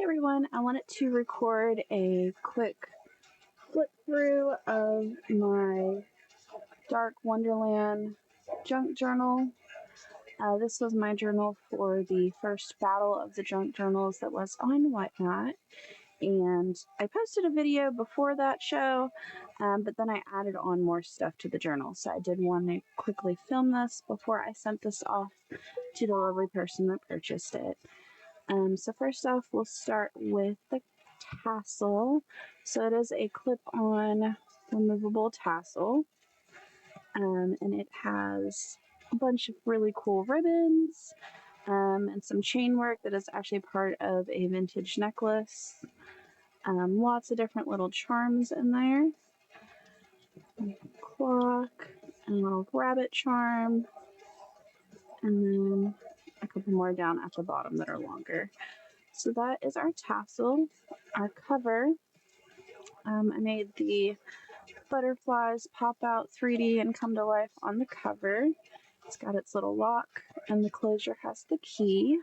everyone, I wanted to record a quick flip through of my Dark Wonderland junk journal. This was my journal for the first battle of the junk journals that was on Whatnot, and I posted a video before that show, but then I added on more stuff to the journal, so I did want to quickly film this before I sent this off to the lovely person that purchased it. So first off, we'll start with the tassel. So it is a clip-on removable tassel, and it has a bunch of really cool ribbons and some chain work that is actually part of a vintage necklace. Lots of different little charms in there. Clock, and a little rabbit charm, and then a couple more down at the bottom that are longer. So that is our tassel. Our cover, I made the butterflies pop out 3D and come to life on the cover. It's got its little lock, and the closure has the key.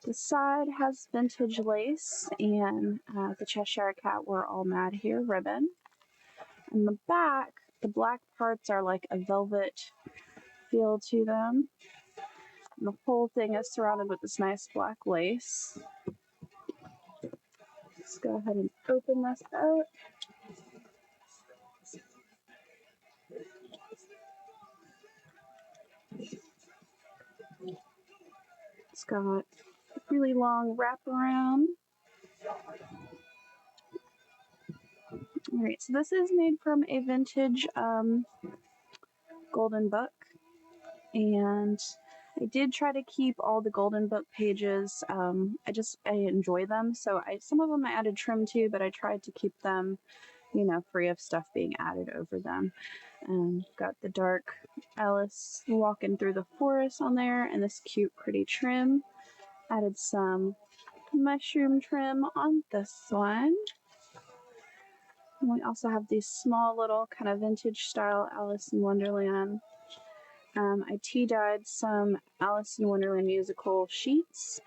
The side has vintage lace and the Cheshire Cat We're All Mad Here ribbon. And the back, the black parts are like a velvet feel to them. And the whole thing is surrounded with this nice black lace. Let's go ahead and open this out. It's got a really long wraparound. Alright, so this is made from a vintage Golden Book, and I did try to keep all the Golden Book pages. I enjoy them, so some of them I added trim to, but I tried to keep them, free of stuff being added over them. Got the dark Alice walking through the forest on there, and this cute, pretty trim. Added some mushroom trim on this one. And we also have these small little kind of vintage style Alice in Wonderland. I tea-dyed some Alice in Wonderland musical sheets.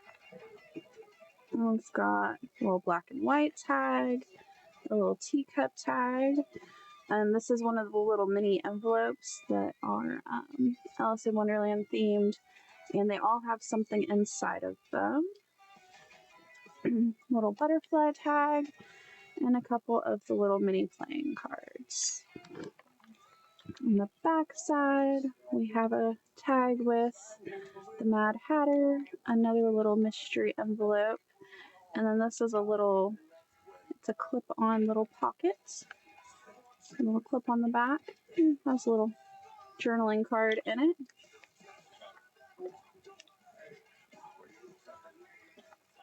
And it's got a little black and white tag, a little teacup tag, and this is one of the little mini envelopes that are Alice in Wonderland themed, and they all have something inside of them. Little butterfly tag, and a couple of the little mini playing cards. On the back side, we have a tag with the Mad Hatter, another little mystery envelope, and then this is it's a clip-on little pocket. A little clip on the back. It has a little journaling card in it.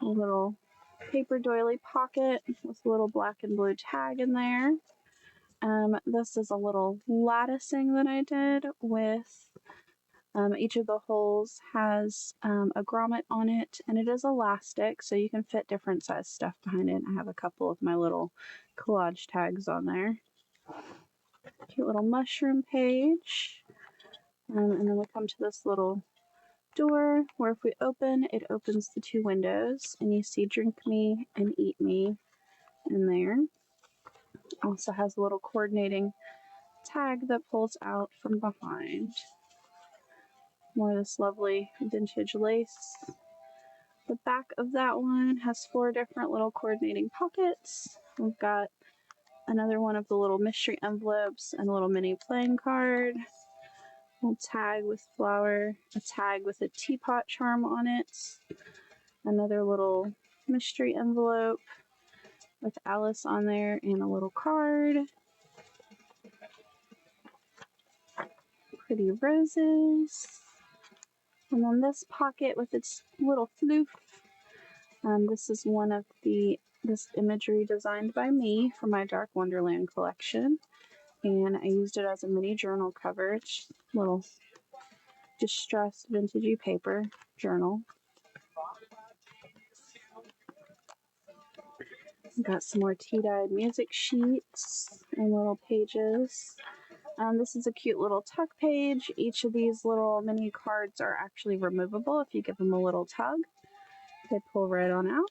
A little paper doily pocket with a little black and blue tag in there. This is a little latticing that I did with each of the holes has a grommet on it, and it is elastic, so you can fit different size stuff behind it. I have a couple of my little collage tags on there. Cute little mushroom page. And then we come to this little door where if we open, it opens the two windows, and you see Drink Me and Eat Me in there. Also has a little coordinating tag that pulls out from behind. More of this lovely vintage lace. The back of that one has 4 different little coordinating pockets. We've got another one of the little mystery envelopes and a little mini playing card. A little tag with flower, a tag with a teapot charm on it. Another little mystery envelope with Alice on there and a little card. Pretty roses. And then this pocket with its little floof. This is one of this imagery designed by me for my Dark Wonderland collection. And I used it as a mini journal cover. It's little distressed vintagey paper journal. Got some more tea-dyed music sheets and little pages. This is a cute little tuck page. Each of these little mini cards are actually removable if you give them a little tug. They pull right on out.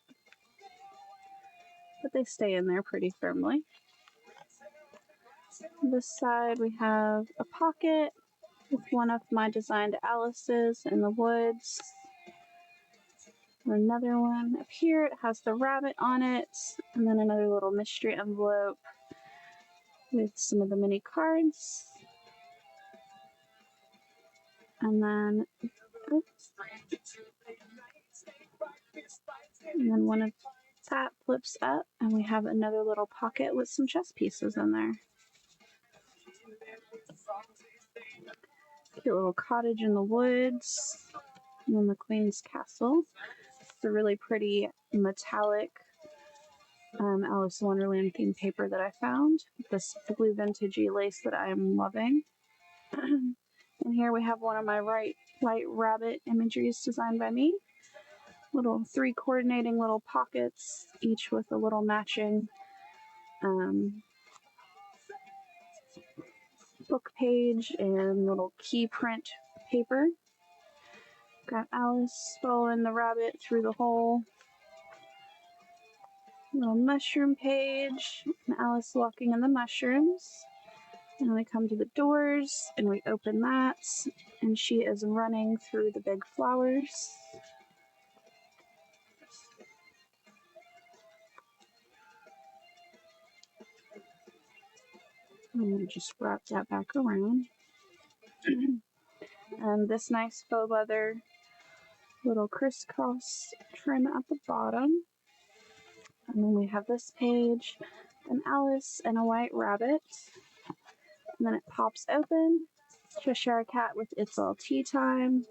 but they stay in there pretty firmly. This side we have a pocket with one of my designed Alices in the woods. Another one up here, it has the rabbit on it, and then another little mystery envelope with some of the mini cards. And then, oops. And then one of that flips up, and we have another little pocket with some chess pieces in there. Cute little cottage in the woods, and then the Queen's Castle. It's a really pretty metallic Alice in Wonderland themed paper that I found. This blue vintagey lace that I'm loving. And here we have one of my white rabbit imageries designed by me. Little 3 coordinating little pockets, each with a little matching book page and little key print paper. Got Alice following the rabbit through the hole. Little mushroom page, and Alice walking in the mushrooms. And we come to the doors, and we open that, and she is running through the big flowers. I'm going to just wrap that back around. And this nice faux leather little crisscross trim at the bottom. And then we have this page, an Alice and a white rabbit. And then it pops open. Cheshire Cat with It's All Tea Time.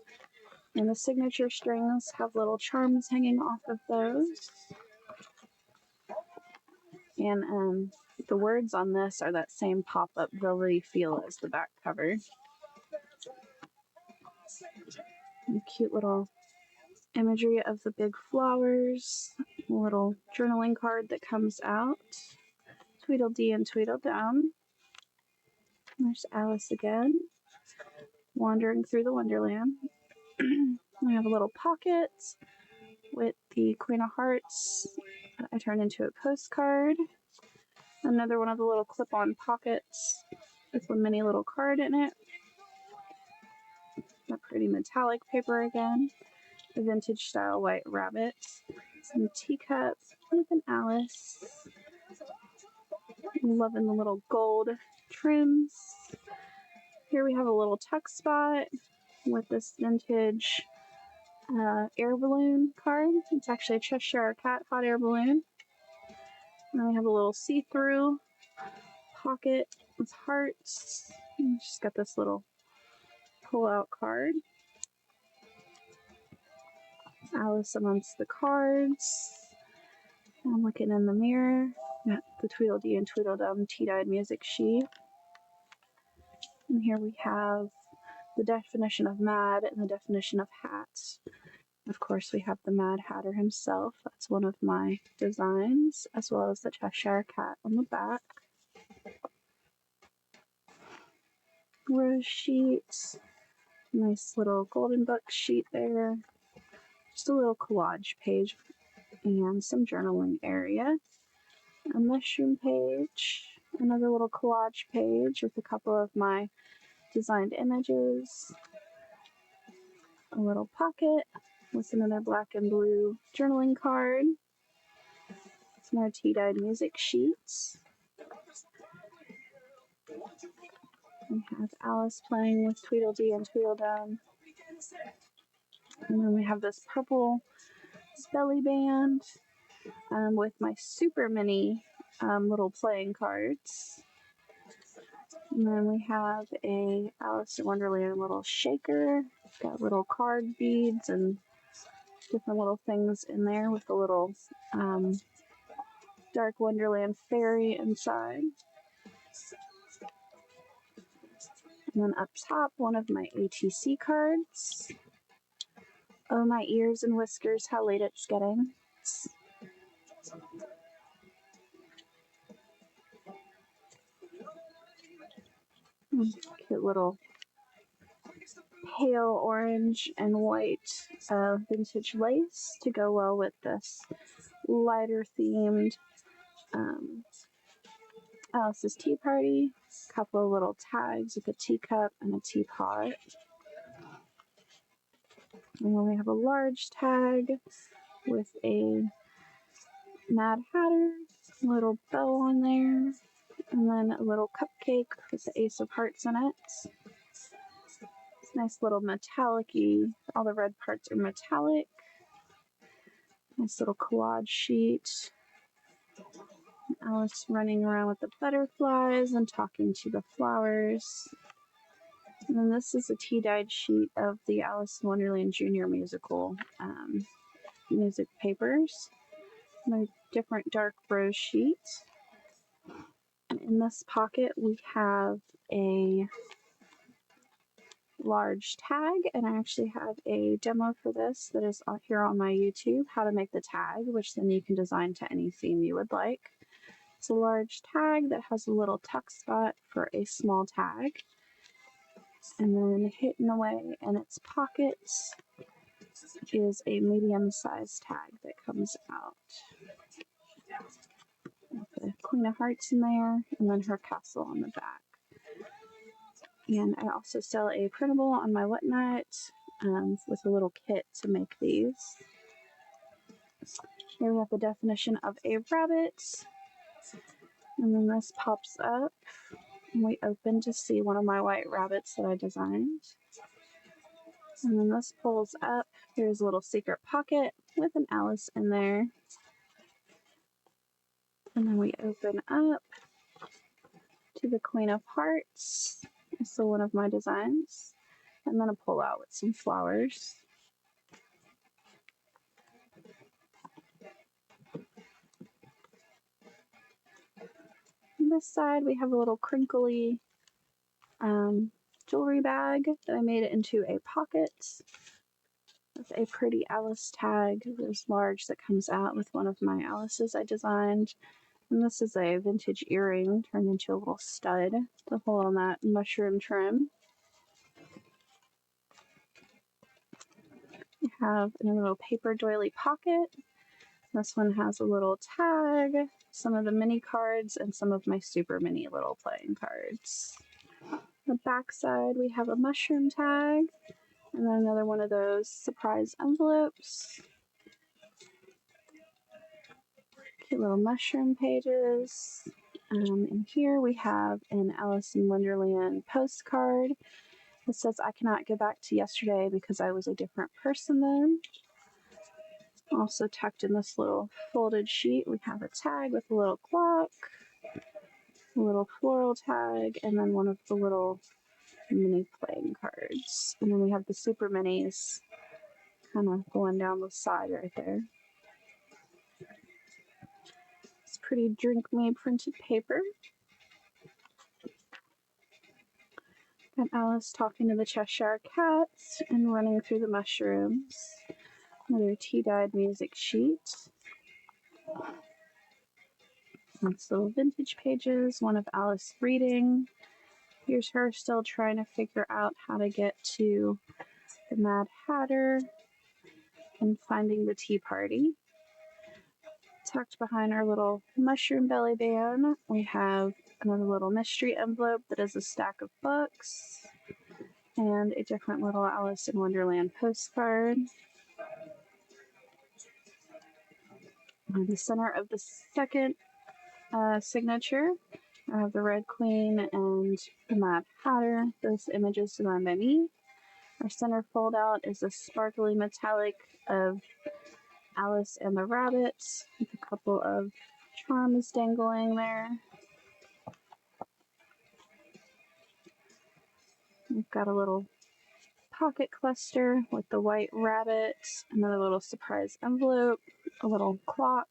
And the signature strings have little charms hanging off of those. And the words on this are that same pop-up velvety feel as the back cover. And cute little imagery of the big flowers. A little journaling card that comes out. Tweedledee and Tweedledum. There's Alice again, wandering through the Wonderland. We have a little pocket with the Queen of Hearts that I turned into a postcard. Another one of the little clip-on pockets with a mini little card in it. A pretty metallic paper again. A vintage style white rabbit. Some teacups with an Alice. I'm loving the little gold trims. Here we have a little tuck spot with this vintage air balloon card. It's actually a Cheshire Cat hot air balloon. And we have a little see-through pocket with hearts. And she's got this little pull-out card. Alice amongst the cards. I'm looking in the mirror. Got the Tweedledee and Tweedledum tea-dyed music sheet. And here we have the definition of mad and the definition of hat. Of course, we have the Mad Hatter himself. That's one of my designs, as well as the Cheshire Cat on the back. Rose sheet. Nice little golden book sheet there. Just a little collage page and some journaling area. A mushroom page. Another little collage page with a couple of my designed images. A little pocket with another black and blue journaling card. Some more tea-dyed music sheets. We have Alice playing with Tweedledee and Tweedledum. And then we have this purple belly band with my super mini little playing cards. And then we have a Alice in Wonderland little shaker. It's got little card beads and different little things in there with a little Dark Wonderland fairy inside. And then up top, one of my ATC cards. Oh, my ears and whiskers, how late it's getting. Cute little pale orange and white vintage lace to go well with this lighter themed Alice's Tea Party, a couple of little tags with a teacup and a teapot. And then we have a large tag with a Mad Hatter, a little bow on there, and then a little cupcake with the Ace of Hearts in it. It's nice little metallic-y, all the red parts are metallic. Nice little collage sheet. Alice running around with the butterflies and talking to the flowers. And then this is a tea-dyed sheet of the Alice in Wonderland Junior musical music papers. And a different dark rose sheet. And in this pocket we have a large tag, and I actually have a demo for this that is here on my YouTube, how to make the tag, which then you can design to any theme you would like. It's a large tag that has a little tuck spot for a small tag, and then hidden away in its pockets is a medium-sized tag that comes out with the Queen of Hearts in there, and then her castle on the back. And I also sell a printable on my Whatnot with a little kit to make these. Here we have the definition of a rabbit. And then this pops up and we open to see one of my white rabbits that I designed. And then this pulls up. Here's a little secret pocket with an Alice in there. And then we open up to the Queen of Hearts. So one of my designs. And then a pull out with some flowers. On this side we have a little crinkly jewelry bag that I made it into a pocket with a pretty Alice tag. There's large that comes out with one of my Alices I designed. And this is a vintage earring turned into a little stud to hold on that mushroom trim. We have a little paper doily pocket. This one has a little tag, some of the mini cards, and some of my super mini little playing cards. On the back side we have a mushroom tag, and then another one of those surprise envelopes. Cute little mushroom pages. And here we have an Alice in Wonderland postcard. It says, "I cannot go back to yesterday because I was a different person then." Also tucked in this little folded sheet, we have a tag with a little clock, a little floral tag, and then one of the little mini playing cards. And then we have the super minis kind of going down the side right there. It's pretty Drink Me printed paper. Got Alice talking to the Cheshire Cats and running through the mushrooms. Another tea-dyed music sheet. Lots of little vintage pages, one of Alice reading. Here's her still trying to figure out how to get to the Mad Hatter and finding the tea party. Tucked behind our little mushroom belly band, we have another little mystery envelope that is a stack of books and a different little Alice in Wonderland postcard. In the center of the second signature, I have the Red Queen and the Mad Hatter. Those images designed by me. Our center fold out is a sparkly metallic of Alice and the rabbits with a couple of charms dangling there. We've got a little pocket cluster with the white rabbit, another little surprise envelope, a little clock,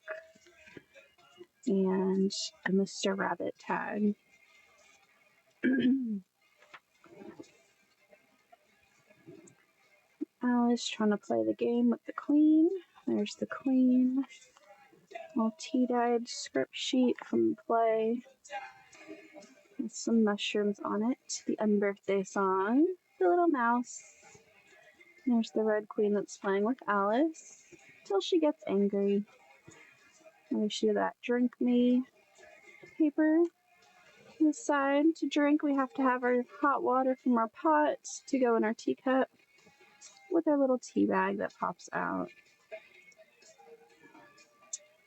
and a Mr. Rabbit tag. Alice trying to play the game with the Queen. There's the Queen. Little tea-dyed script sheet from the play. With some mushrooms on it. The Unbirthday Song. The little mouse. There's the Red Queen that's playing with Alice. Till she gets angry. And we should do that Drink Me paper. On the side to drink, we have to have our hot water from our pot to go in our teacup with our little tea bag that pops out.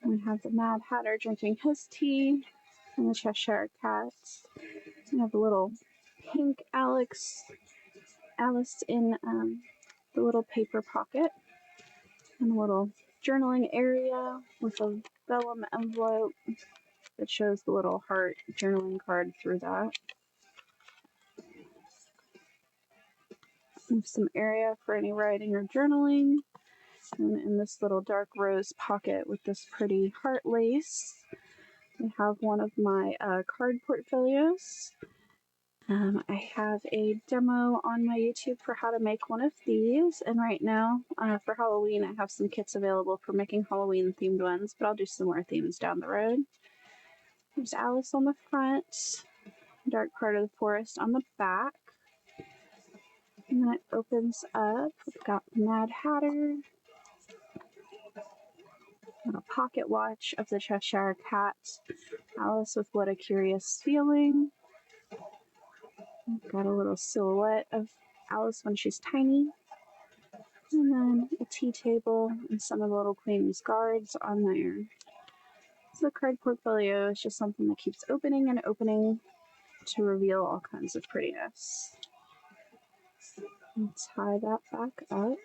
We have the Mad Hatter drinking his tea and the Cheshire Cat. We have a little pink Alice in the little paper pocket and a little journaling area with a vellum envelope that shows the little heart journaling card through that. And some area for any writing or journaling. And in this little dark rose pocket with this pretty heart lace, I have one of my card portfolios. I have a demo on my YouTube for how to make one of these, and right now for Halloween I have some kits available for making Halloween themed ones, but I'll do some more themes down the road. There's Alice on the front, Dark Part of the Forest on the back, and then it opens up. We've got the Mad Hatter, and a pocket watch of the Cheshire Cat, Alice with What a Curious Feeling. We've got a little silhouette of Alice when she's tiny, and then a tea table and some of the little Queen's guards on there. So the card portfolio is just something that keeps opening and opening to reveal all kinds of prettiness. Let's tie that back up.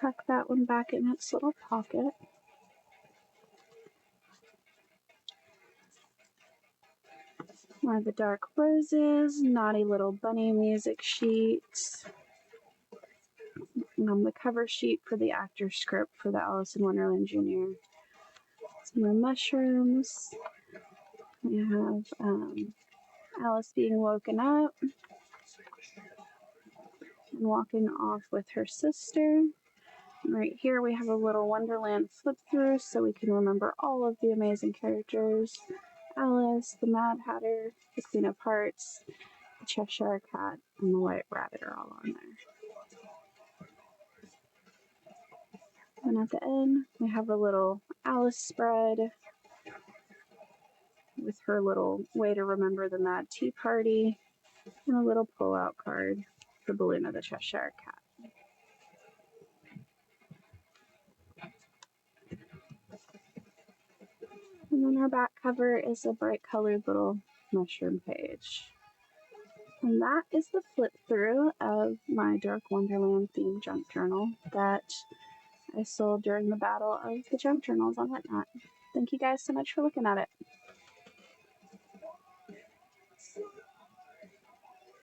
Tuck that one back in its little pocket. One of the Dark Roses, Naughty Little Bunny music sheet. And the cover sheet for the actor script for the Alice in Wonderland Jr. Some more mushrooms. We have Alice being woken up and walking off with her sister. Right here we have a little Wonderland flip through so we can remember all of the amazing characters. Alice, the Mad Hatter, the Queen of Hearts, the Cheshire Cat, and the White Rabbit are all on there. And at the end we have a little Alice spread with her little way to remember the Mad Tea Party and a little pull-out card for Balloon of the Cheshire Cat. And then our back cover is a bright colored little mushroom page. And that is the flip through of my Dark Wonderland themed junk journal that I sold during the battle of the junk journals on Whatnot. Thank you guys so much for looking at it.